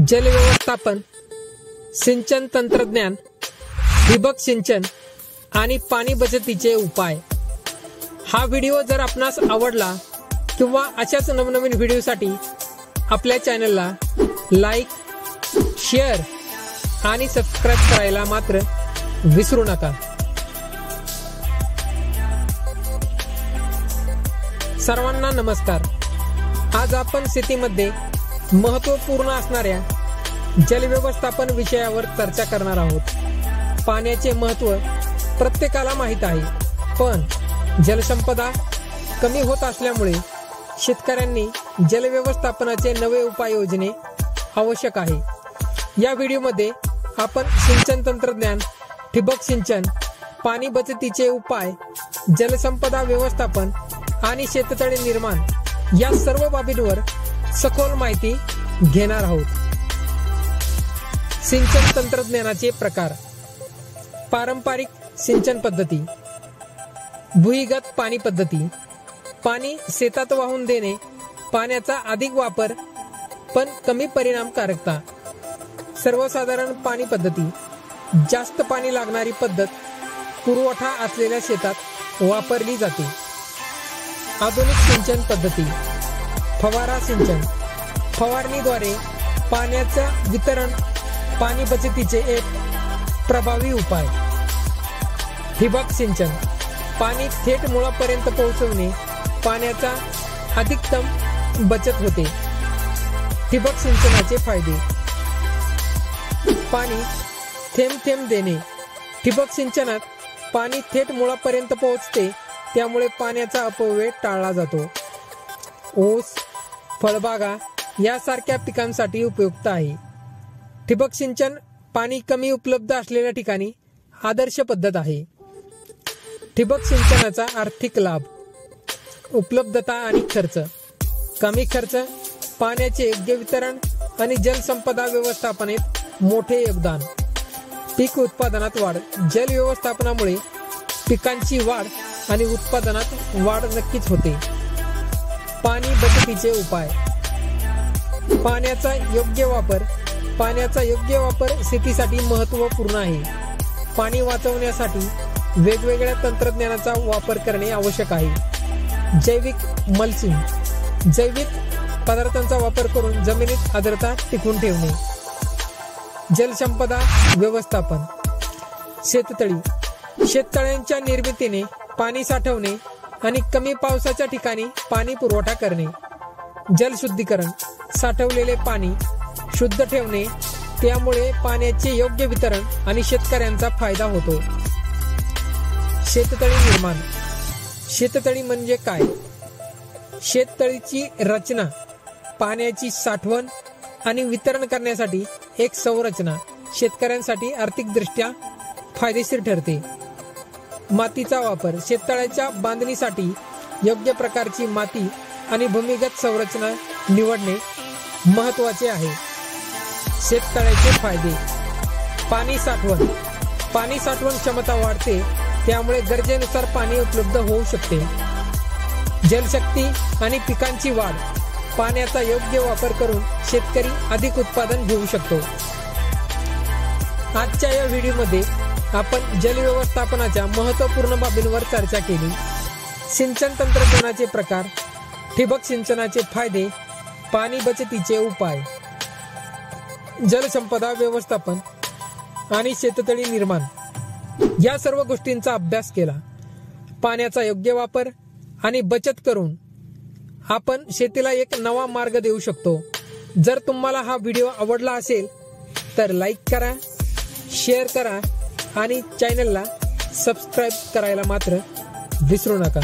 जल व्यवस्थापन, सिंचन तंत्रज्ञान, ठिबक सिंचन आणि पाणी बचतीचे उपाय। हा व्हिडिओ जर आपणास आवडला किंवा अशाच नवनवीन व्हिडिओसाठी आपल्या चॅनलला लाईक, शेअर आणि सबस्क्राइब करायला मात्र विसरू नका। सर्वांना नमस्कार। आज आपण शेतीमध्ये महत्त्वपूर्ण असणाऱ्या जल व्यवस्थापन विषयावर चर्चा करणार आहोत। पाण्याचे महत्त्व प्रत्येकाला माहित आहे, पण जलसंपदा कमी होत असल्यामुळे शेतकऱ्यांनी जल व्यवस्थापनाचे नवे उपाय योजणे आवश्यक आहे। या व्हिडिओमध्ये आपण सिंचन तंत्रज्ञान, ठिबक सिंचन, पाणी बचतीचे उपाय, जलसंपदा व्यवस्थापन आणि शेततळे निर्माण या सर्व बाबींवर सखोल माहिती घेणार आहोत। सिंचन तंत्रज्ञानाचे प्रकार। पारंपरिक सिंचन पद्धती, भूमिगत पाणी पद्धती, पाणी शेतात वाहून देणे, पाण्याचा अधिक वापर पण कमी परिणामकारकता। सर्वसाधारण पाणी पद्धती, जास्त पाणी लागणारी पद्धत पुरवठा असलेल्या शेतात वापरली जाते। आधुनिक सिंचन पद्धती, फवारा सिंचन, फवारणीद्वारे पाण्याचा वितरण, पाणी बचतीचे एक प्रभावी उपाय। ठिबक सिंचन, पाणी थेट मुळापर्यंत पोहोचवणे, पाण्याचा अधिकतम बचत होते। ठिबक सिंचनाचे फायदे। पाणी थेंब थेंब देणे। ठिबक सिंचनात पाणी थेट मुळापर्यंत पोहोचते, त्यामुळे पाण्याचा अपव्यय टाळला जातो। ऊस, फळबागा यासारख्या पिकांसाठी उपयुक्त आहे। ठिबक सिंचन पाणी कमी उपलब्ध असलेल्या ठिकाणी आदर्श पद्धत आहे। ठिबक सिंचनाचा आर्थिक लाभ। उपलब्धता आणि खर्च कमी खर्च, पाण्याचे योग्य वितरण आणि जलसंपदा व्यवस्थापनेत मोठे योगदान। पीक उत्पादनात वाढ। जल व्यवस्थापनामुळे पिकांची वाढ आणि उत्पादनात वाढ नक्कीच होते। पाणी बचतीचे उपाय। पाण्याचा योग्य वापर। पाण्याचा योग्य वापर शेतीसाठी महत्त्वपूर्ण आहे। पाणी वाचवण्यासाठी वेगवेगळ्या तंत्रज्ञानाचा वापर करणे आवश्यक आहे। जैविक मल्चिंग, जैविक पदार्थांचा वापर करून जमिनीत आर्द्रता टिकवून ठेवणे। जलसंपदा व्यवस्थापन। शेततळी, शेततळ्यांच्या निर्मितीने पाणी साठवणे आणि कमी पावसाच्या ठिकाणी पाणी पुरवठा करणे। जलशुद्धीकरण, साठवलेले पाणी शुद्ध ठेवणे, त्यामुळे पाण्याचे योग्य वितरण आणि शेतकऱ्यांचा फायदा होतो। शेततळी निर्माण। शेततळी म्हणजे काय? शेततळीची रचना पाण्याची साठवण आणि वितरण करण्यासाठी एक संरचना शेतकऱ्यांसाठी आर्थिकदृष्ट्या फायदेशीर ठरते। मातीचा वापर। शेततळ्याच्या बांधणीसाठी योग्य प्रकारची माती आणि भूमिगत संरचना निवडणे महत्त्वाचे आहे। शेततळ्याचे फायदे। पाणी साठवण। पाणी साठवण क्षमता वाढते, त्यामुळे गरजेनुसार पाणी उपलब्ध होऊ शकते। जलशक्ती आणि पिकांची वाढ। पाण्याचा योग्य वापर करून शेतकरी अधिक उत्पादन घेऊ शकतो। आजच्या या व्हिडिओमध्ये आपण जल व्यवस्थापनाच्या महत्त्वपूर्ण बाबींवर चर्चा केली। सिंचन तंत्रज्ञानाचे प्रकार, ठिबक सिंचनाचे फायदे, पाणी बचतीचे उपाय, जलसंपदा व्यवस्थापन आणि शेततळी निर्माण या सर्व गोष्टींचा अभ्यास केला। पाण्याचा योग्य वापर आणि बचत करून आपण शेतीला एक नवा मार्ग देऊ शकतो। जर तुम्हाला हा व्हिडिओ आवडला असेल तर लाईक करा, शेअर करा आणि चॅनलला सबस्क्राइब करायला मात्र विसरू नका।